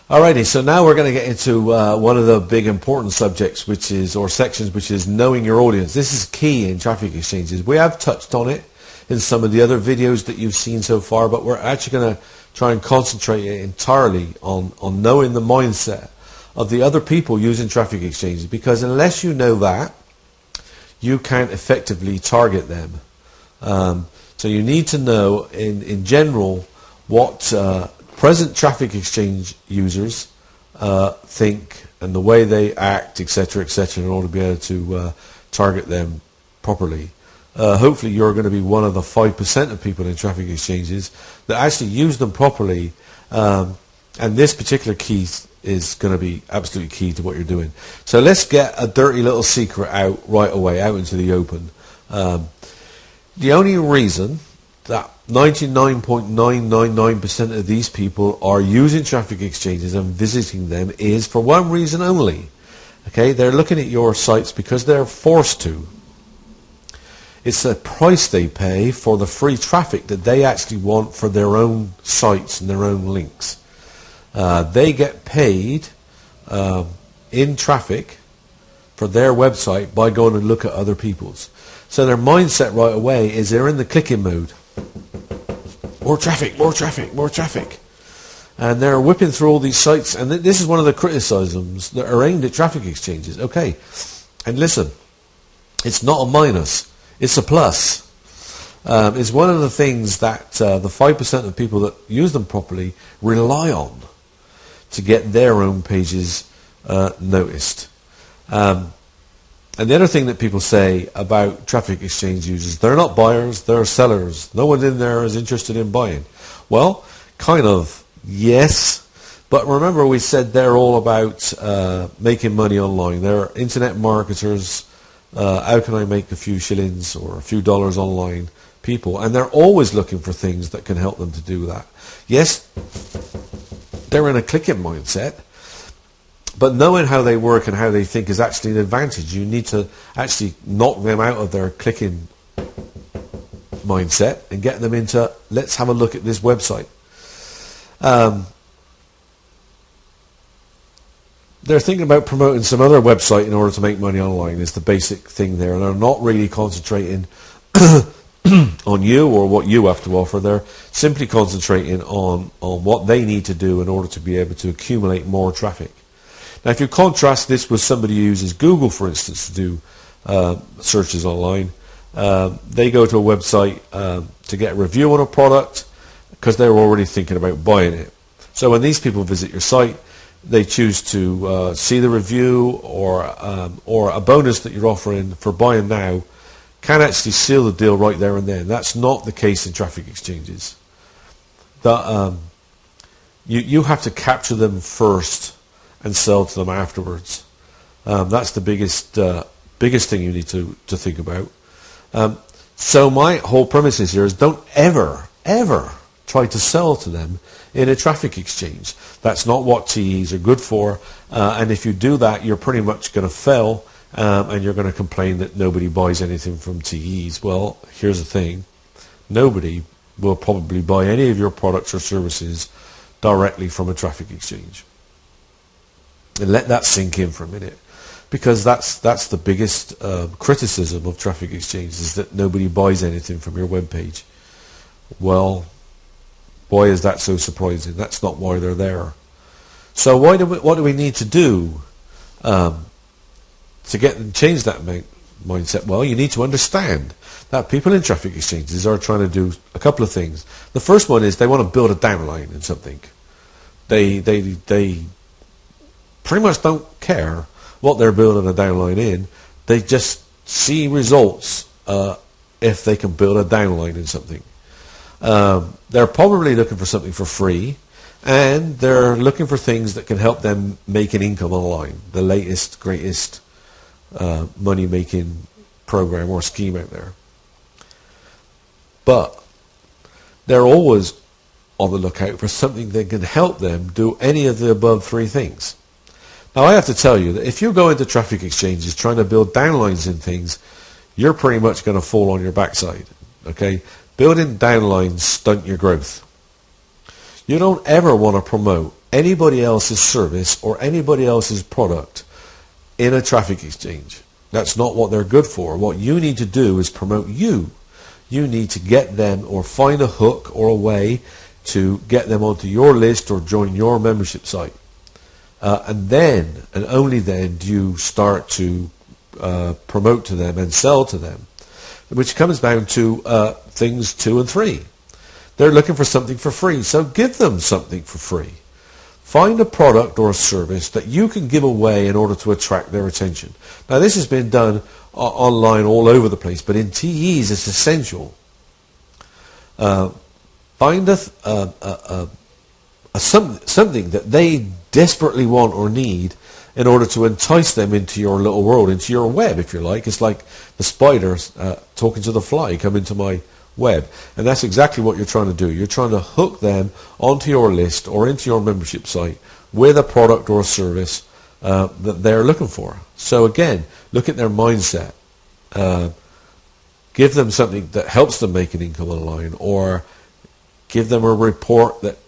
Alrighty, so now we're going to get into one of the big important subjects, or sections, which is knowing your audience. This is key in traffic exchanges. We have touched on it in some of the other videos that you've seen so far, but we're actually going to try and concentrate entirely on knowing the mindset of the other people using traffic exchanges, because unless you know that, you can't effectively target them. So you need to know in general what present traffic exchange users think and the way they act, etc., in order to be able to target them properly. Hopefully you're going to be one of the 5% of people in traffic exchanges that actually use them properly, and this particular key is going to be absolutely key to what you're doing. So let's get a dirty little secret out right away, out into the open. The only reason that 99.999% of these people are using traffic exchanges and visiting them is for one reason only. Okay, they're looking at your sites because they're forced to. It's the price they pay for the free traffic that they actually want for their own sites and their own links. They get paid in traffic for their website by going and look at other people's. So their mindset right away is they're in the clicking mode. More traffic, more traffic, more traffic. And they're whipping through all these sites. And this is one of the criticisms that are aimed at traffic exchanges. Okay, and listen, it's not a minus, it's a plus. It's one of the things that the 5% of people that use them properly rely on to get their own pages noticed. And the other thing that people say about traffic exchange users, they're not buyers, they're sellers. No one in there is interested in buying. Well, kind of, yes. But remember we said they're all about making money online. They're internet marketers. How can I make a few shillings or a few dollars online people? And they're always looking for things that can help them to do that. Yes, they're in a clicking mindset. But knowing how they work and how they think is actually an advantage. You need to actually knock them out of their clicking mindset and get them into, let's have a look at this website. They're thinking about promoting some other website in order to make money online is the basic thing there. And they're not really concentrating on you or what you have to offer. They're simply concentrating on what they need to do in order to be able to accumulate more traffic. Now, if you contrast this with somebody who uses Google, for instance, to do searches online, they go to a website to get a review on a product because they're already thinking about buying it. So when these people visit your site, they choose to see the review or a bonus that you're offering for buying now can actually seal the deal right there and then. That's not the case in traffic exchanges. You have to capture them first and sell to them afterwards. That's the biggest thing you need to think about. So my whole premise here is don't ever try to sell to them in a traffic exchange. That's not what TEs are good for. And if you do that, you're pretty much going to fail, and you're going to complain that nobody buys anything from TEs. Well, here's the thing. Nobody will probably buy any of your products or services directly from a traffic exchange. And let that sink in for a minute, because that's the biggest criticism of traffic exchanges, is that nobody buys anything from your web page. Well, why is that so surprising? That's not why they're there. So what do we need to do to change that mindset? Well, you need to understand that people in traffic exchanges are trying to do a couple of things. The first one is they want to build a downline in something. They pretty much don't care what they're building a downline in. They just see results if they can build a downline in something. They're probably looking for something for free, and they're looking for things that can help them make an income online, the latest, greatest money-making program or scheme out there. But they're always on the lookout for something that can help them do any of the above three things. Now, I have to tell you that if you go into traffic exchanges trying to build downlines in things, you're pretty much going to fall on your backside. Okay? Building downlines stunt your growth. You don't ever want to promote anybody else's service or anybody else's product in a traffic exchange. That's not what they're good for. What you need to do is promote you. You need to get them or find a hook or a way to get them onto your list or join your membership site. And then, and only then, do you start to promote to them and sell to them, which comes down to things 2 and 3. They're looking for something for free, so give them something for free. Find a product or a service that you can give away in order to attract their attention. Now, this has been done online all over the place, but in TEs it's essential. Find something that they desperately want or need in order to entice them into your little world, into your web, if you like. It's like the spider talking to the fly, come into my web. And that's exactly what you're trying to do. You're trying to hook them onto your list or into your membership site with a product or a service that they're looking for. So again, look at their mindset. Give them something that helps them make an income online, or give them a report that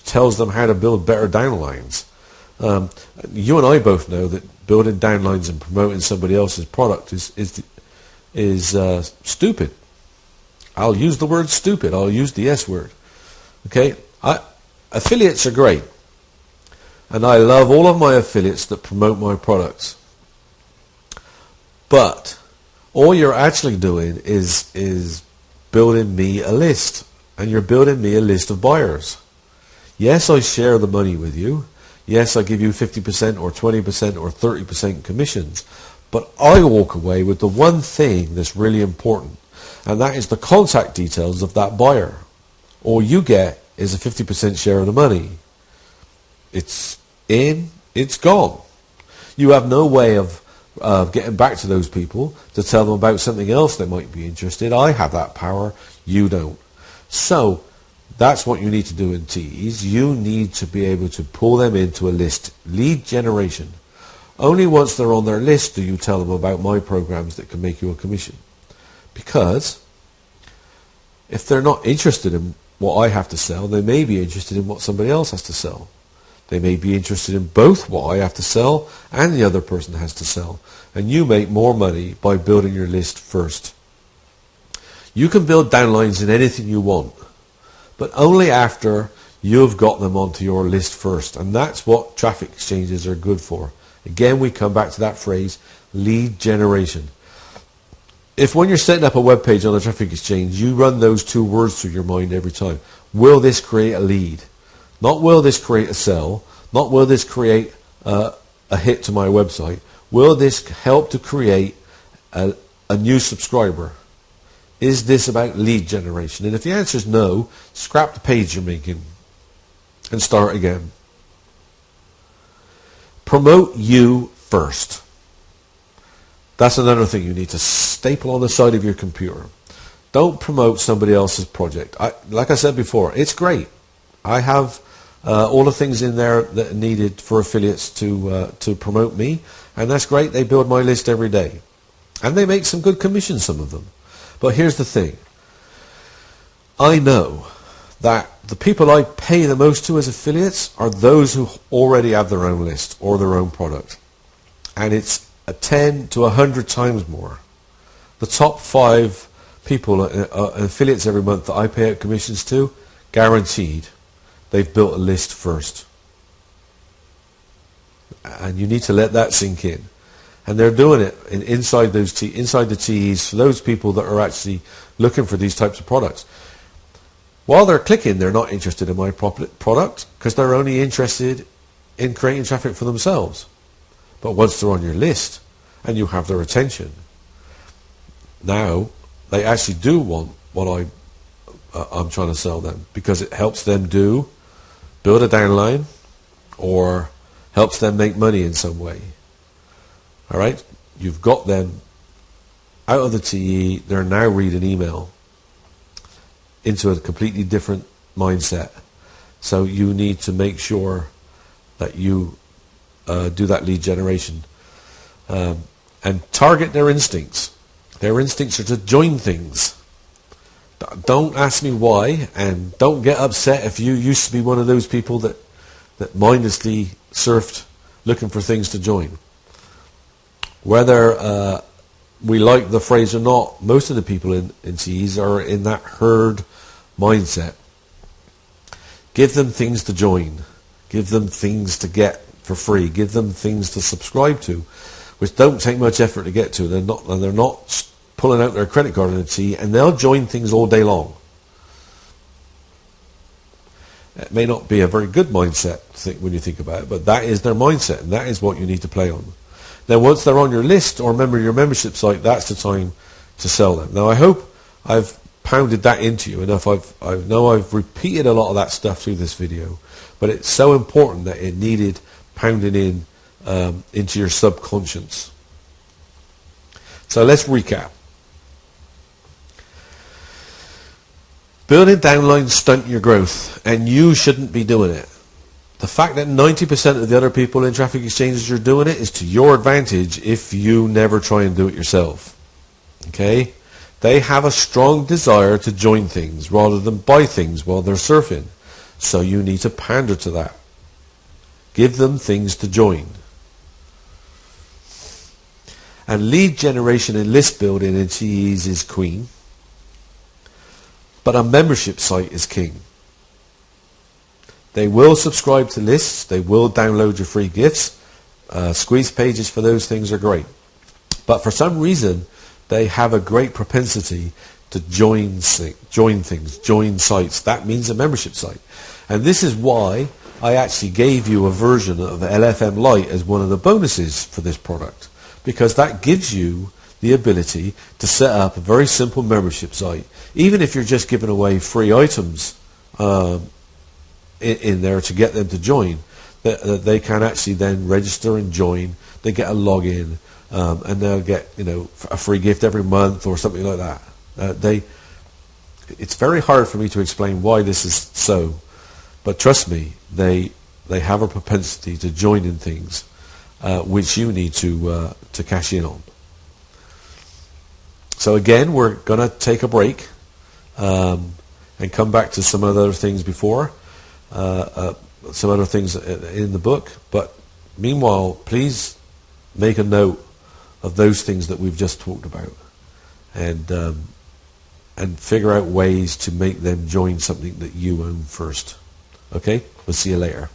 tells them how to build better downlines. You and I both know that building downlines and promoting somebody else's product is stupid. I'll use the word stupid. I'll use the S word. Okay? Affiliates are great. And I love all of my affiliates that promote my products. But all you're actually doing is building me a list. And you're building me a list of buyers. Yes, I share the money with you. Yes, I give you 50% or 20% or 30% commissions. But I walk away with the one thing that's really important. And that is the contact details of that buyer. All you get is a 50% share of the money. It's in, it's gone. You have no way of getting back to those people to tell them about something else they might be interested. I have that power, you don't. So that's what you need to do in TEs. You need to be able to pull them into a list. Lead generation. Only once they're on their list do you tell them about my programs that can make you a commission. Because if they're not interested in what I have to sell, they may be interested in what somebody else has to sell. They may be interested in both what I have to sell and the other person has to sell. And you make more money by building your list first. You can build downlines in anything you want, but only after you've got them onto your list first. And that's what traffic exchanges are good for. Again, we come back to that phrase, lead generation. If when you're setting up a web page on a traffic exchange, you run those 2 words through your mind every time, will this create a lead? Not will this create a sell, not will this create a hit to my website, will this help to create a new subscriber? Is this about lead generation? And if the answer is no, scrap the page you're making and start again. Promote you first. That's another thing you need to staple on the side of your computer. Don't promote somebody else's project. Like I said before, it's great. I have all the things in there that are needed for affiliates to promote me, and that's great. They build my list every day. And they make some good commissions, some of them. But here's the thing. I know that the people I pay the most to as affiliates are those who already have their own list or their own product. And it's 10 to 100 times more. The top 5 people, affiliates every month that I pay out commissions to, guaranteed, they've built a list first. And you need to let that sink in. And they're doing it inside the TEs for those people that are actually looking for these types of products. While they're clicking, they're not interested in my product because they're only interested in creating traffic for themselves. But once they're on your list and you have their attention, now they actually do want what I'm trying to sell them, because it helps them build a downline or helps them make money in some way. All right? You've got them out of the TE. They're now reading email into a completely different mindset. So you need to make sure that you do that lead generation and target their instincts. Their instincts are to join things. Don't ask me why, and don't get upset if you used to be one of those people that that mindlessly surfed looking for things to join. Whether we like the phrase or not, most of the people in CEs are in that herd mindset. Give them things to join. Give them things to get for free. Give them things to subscribe to, which don't take much effort to get to. They're not pulling out their credit card in a CE, and they'll join things all day long. It may not be a very good mindset when you think about it, but that is their mindset, and that is what you need to play on. Now, once they're on your list or your membership site, that's the time to sell them. Now, I hope I've pounded that into you enough. I know I've repeated a lot of that stuff through this video, but it's so important that it needed pounding in into your subconscious. So let's recap. Building downlines stunt your growth, and you shouldn't be doing it. The fact that 90% of the other people in traffic exchanges are doing it is to your advantage if you never try and do it yourself. Okay? They have a strong desire to join things rather than buy things while they're surfing. So you need to pander to that. Give them things to join. And lead generation and list building in CEs is queen. But a membership site is king. They will subscribe to lists. They will download your free gifts. Squeeze pages for those things are great. But for some reason, they have a great propensity to join things, join sites. That means a membership site. And this is why I actually gave you a version of LFM Lite as one of the bonuses for this product. Because that gives you the ability to set up a very simple membership site. Even if you're just giving away free items in there to get them to join, that they can actually then register and join. They get a login, and they'll get a free gift every month or something like that. It's very hard for me to explain why this is so, but trust me, they have a propensity to join in things which you need to cash in on. So again, we're going to take a break and come back to some other things before. Some other things in the book, but meanwhile, please make a note of those things that we've just talked about, and figure out ways to make them join something that you own first. Okay, we'll see you later.